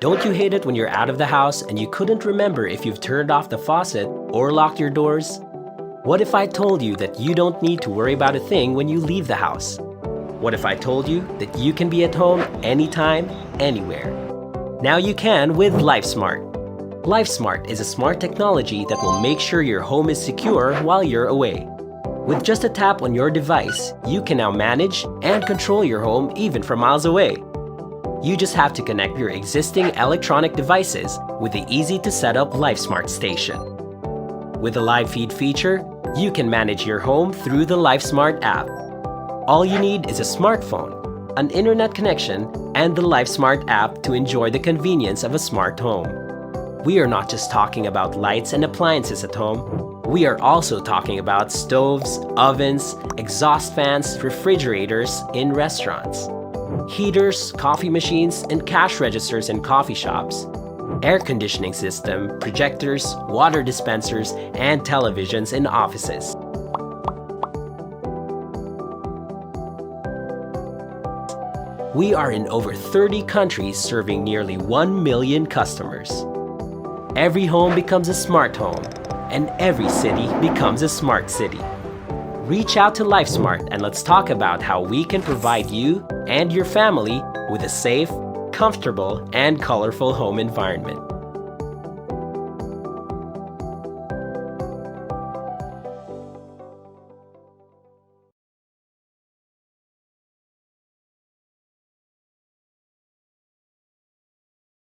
Don't you hate it when you're out of the house and you couldn't remember if you've turned off the faucet or locked your doors? What if I told you that you don't need to worry about a thing when you leave the house? What if I told you that you can be at home anytime, anywhere? Now you can with LifeSmart. LifeSmart is a smart technology that will make sure your home is secure while you're away. With just a tap on your device, you can now manage and control your home even from miles away. You just have to connect your existing electronic devices with the easy-to-set-up LifeSmart station. With the live feed feature, you can manage your home through the LifeSmart app. All you need is a smartphone, an internet connection, and the LifeSmart app to enjoy the convenience of a smart home. We are not just talking about lights and appliances at home. We are also talking about stoves, ovens, exhaust fans, refrigerators in restaurants, heaters, coffee machines, and cash registers in coffee shops, air conditioning system, projectors, water dispensers, and televisions in offices. We are in over 30 countries serving nearly 1 million customers. Every home becomes a smart home, and every city becomes a smart city. Reach out to LifeSmart and let's talk about how we can provide you and your family with a safe, comfortable, and colorful home environment.